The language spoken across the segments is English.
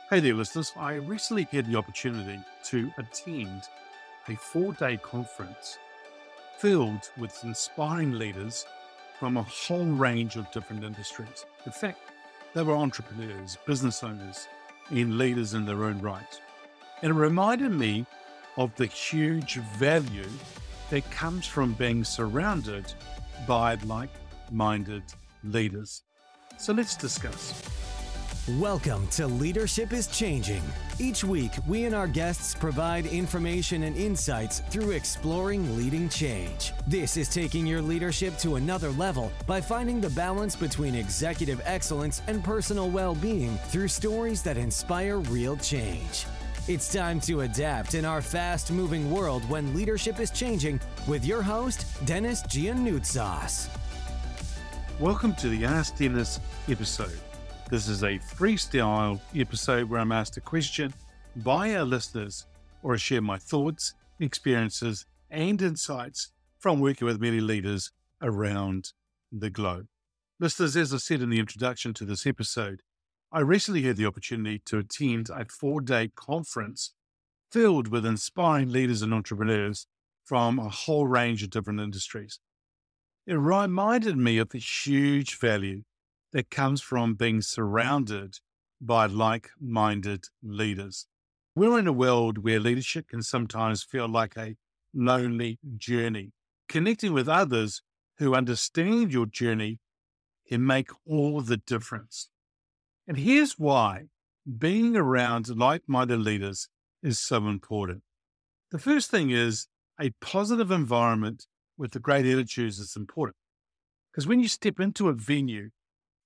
Hey there, listeners. I recently had the opportunity to attend a 4-day conference filled with inspiring leaders from a whole range of different industries. In fact, they were entrepreneurs, business owners, and leaders in their own right. And it reminded me of the huge value that comes from being surrounded by like-minded leaders. So let's discuss. Welcome to Leadership is Changing. Each week, we and our guests provide information and insights through exploring leading change. This is taking your leadership to another level by finding the balance between executive excellence and personal well-being through stories that inspire real change. It's time to adapt in our fast-moving world when leadership is changing with your host, Denis Giannoutsas. Welcome to the Ask Denis episode. This is a freestyle episode where I'm asked a question by our listeners, or I share my thoughts, experiences, and insights from working with many leaders around the globe. Listeners, as I said in the introduction to this episode, I recently had the opportunity to attend a 4-day conference filled with inspiring leaders and entrepreneurs from a whole range of different industries. It reminded me of the huge value that comes from being surrounded by like-minded leaders. We're in a world where leadership can sometimes feel like a lonely journey. Connecting with others who understand your journey can make all the difference. And here's why being around like-minded leaders is so important. The first thing is a positive environment with the great attitudes is important. Because when you step into a venue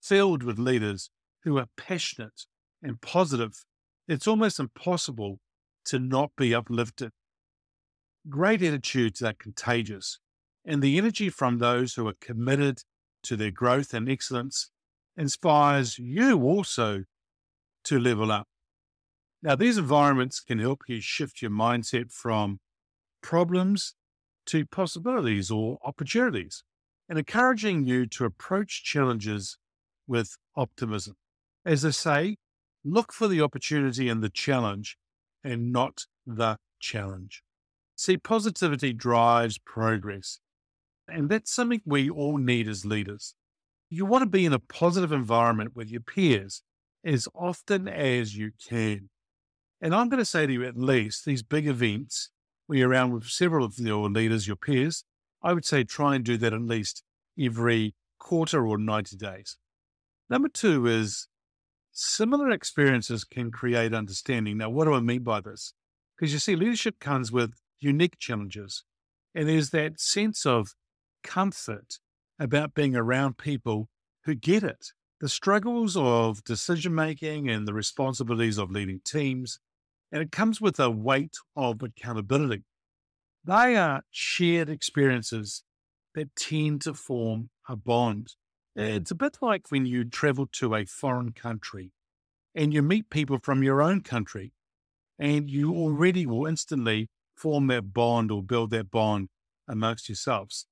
filled with leaders who are passionate and positive, it's almost impossible to not be uplifted. Great attitudes are contagious, and the energy from those who are committed to their growth and excellence inspires you also to level up. Now, these environments can help you shift your mindset from problems to possibilities or opportunities, and encouraging you to approach challenges with optimism. As I say, look for the opportunity in the challenge and not the challenge. See, positivity drives progress, and that's something we all need as leaders. You want to be in a positive environment with your peers as often as you can. And I'm going to say to you, at least these big events where you're around with several of your leaders, your peers, I would say try and do that at least every quarter or 90 days. Number 2 is similar experiences can create understanding. Now, what do I mean by this? Because you see, leadership comes with unique challenges, and there's that sense of comfort about being around people who get it. The struggles of decision-making and the responsibilities of leading teams, and it comes with a weight of accountability. They are shared experiences that tend to form a bond. It's a bit like when you travel to a foreign country and you meet people from your own country, and you already will instantly form that bond or build that bond amongst yourselves.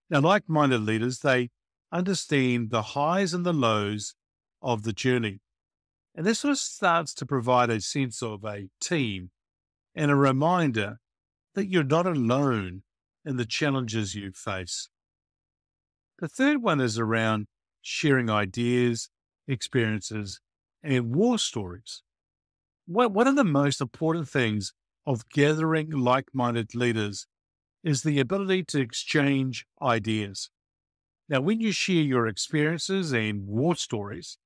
Now, like-minded leaders, they understand the highs and the lows of the journey. And this sort of starts to provide a sense of a team and a reminder that you're not alone in the challenges you face. The third one is around sharing ideas, experiences, and war stories. One of the most important things of gathering like-minded leaders is the ability to exchange ideas. Now, when you share your experiences and war stories,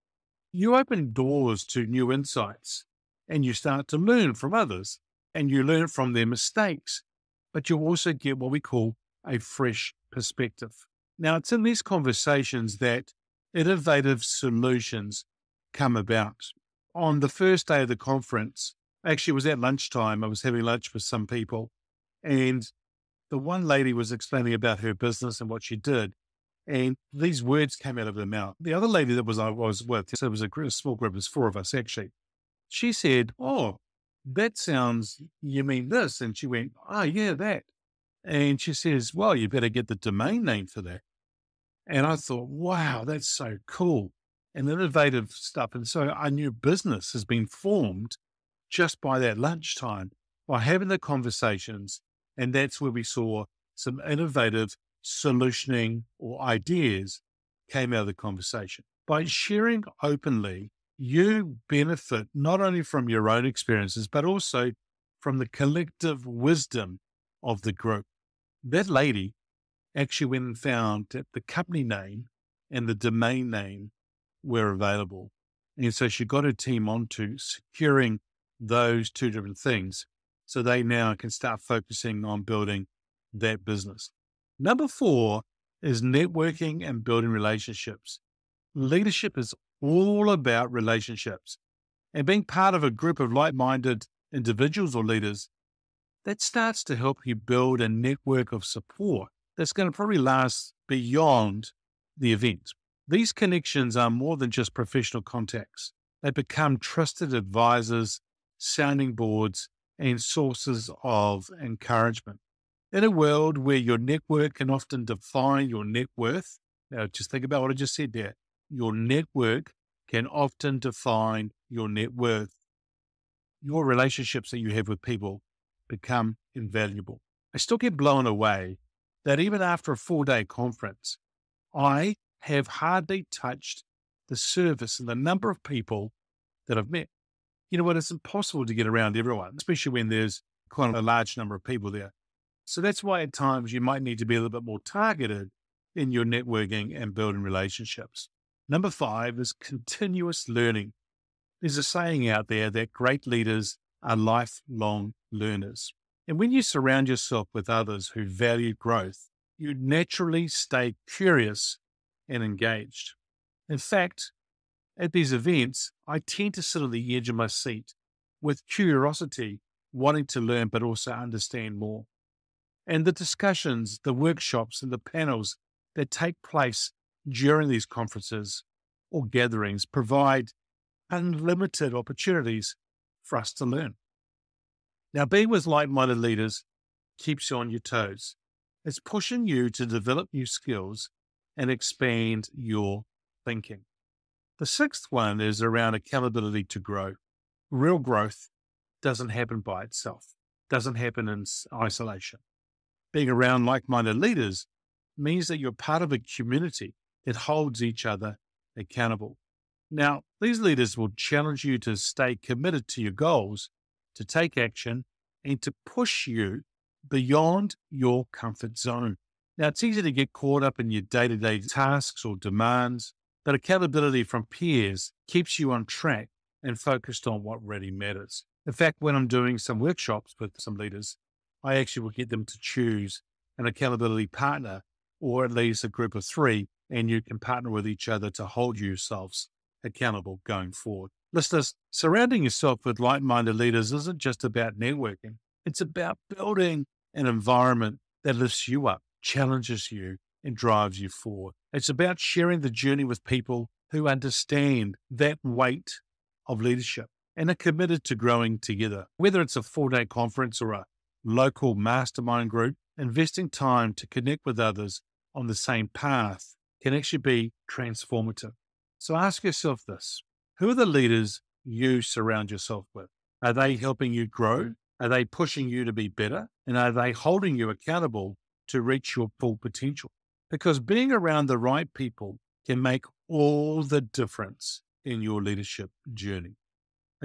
you open doors to new insights, and you start to learn from others, and you learn from their mistakes, but you also get what we call a fresh perspective. Now, it's in these conversations that innovative solutions come about. On the first day of the conference, actually it was at lunchtime, I was having lunch with some people, and the one lady was explaining about her business and what she did, and these words came out of her mouth. The other lady that I was with, so it was a small group, it was 4 of us actually, she said, "Oh, that sounds, you mean this?" And she went, "Oh, yeah, that." And she says, "Well, you better get the domain name for that." And I thought, wow, that's so cool. and innovative stuff. And so our new business has been formed just by that lunchtime, by having the conversations. And that's where we saw some innovative solutioning or ideas came out of the conversation. By sharing openly, you benefit not only from your own experiences, but also from the collective wisdom of the group. That lady actually went and found that the company name and the domain name were available. And so she got her team onto securing those two different things. So they now can start focusing on building that business. Number 4 is networking and building relationships. Leadership is all about relationships, and being part of a group of like-minded individuals or leaders, that starts to help you build a network of support that's going to probably last beyond the event. These connections are more than just professional contacts. They become trusted advisors, sounding boards, and sources of encouragement. In a world where your network can often define your net worth, now just think about what I just said there. Your network can often define your net worth. Your relationships that you have with people become invaluable. I still get blown away that even after a 4-day conference, I have hardly touched the surface and the number of people that I've met. You know what? It's impossible to get around everyone, especially when there's quite a large number of people there. So that's why at times you might need to be a little bit more targeted in your networking and building relationships. Number 5 is continuous learning. There's a saying out there that great leaders are lifelong learners. And when you surround yourself with others who value growth, you naturally stay curious and engaged. In fact, at these events, I tend to sit on the edge of my seat with curiosity, wanting to learn, but also understand more. And the discussions, the workshops, and the panels that take place during these conferences or gatherings provide unlimited opportunities for us to learn. Now, being with like-minded leaders keeps you on your toes. It's pushing you to develop new skills and expand your thinking. The 6th one is around accountability to grow. Real growth doesn't happen by itself, doesn't happen in isolation. Being around like-minded leaders means that you're part of a community that holds each other accountable. Now, these leaders will challenge you to stay committed to your goals, to take action, and to push you beyond your comfort zone. Now, it's easy to get caught up in your day-to-day tasks or demands, but accountability from peers keeps you on track and focused on what really matters. In fact, when I'm doing some workshops with some leaders, I actually will get them to choose an accountability partner, or at least a group of 3, and you can partner with each other to hold yourselves accountable going forward. Listeners, surrounding yourself with like-minded leaders isn't just about networking. It's about building an environment that lifts you up, challenges you, and drives you forward. It's about sharing the journey with people who understand that weight of leadership and are committed to growing together. Whether it's a 4-day conference or a local mastermind group, investing time to connect with others on the same path can actually be transformative. So ask yourself this: who are the leaders you surround yourself with? Are they helping you grow? Are they pushing you to be better? And are they holding you accountable to reach your full potential? Because being around the right people can make all the difference in your leadership journey.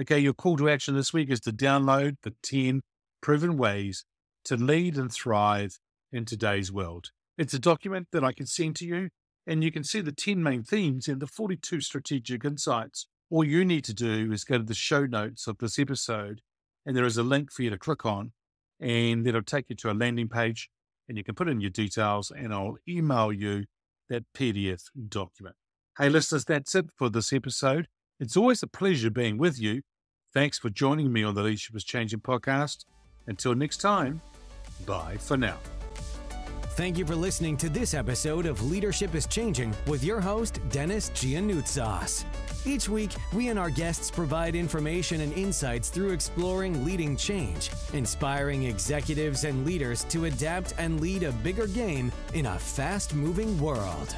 Okay, your call to action this week is to download the 10 proven ways to lead and thrive in today's world. It's a document that I can send to you, and you can see the 10 main themes and the 42 strategic insights. All you need to do is go to the show notes of this episode, and there is a link for you to click on, and it'll take you to a landing page, and you can put in your details, and I'll email you that PDF document. Hey, listeners, that's it for this episode. It's always a pleasure being with you. Thanks for joining me on the Leadership is Changing podcast. Until next time, bye for now. Thank you for listening to this episode of Leadership is Changing with your host, Denis Giannoutsas. Each week, we and our guests provide information and insights through exploring leading change, inspiring executives and leaders to adapt and lead a bigger game in a fast-moving world.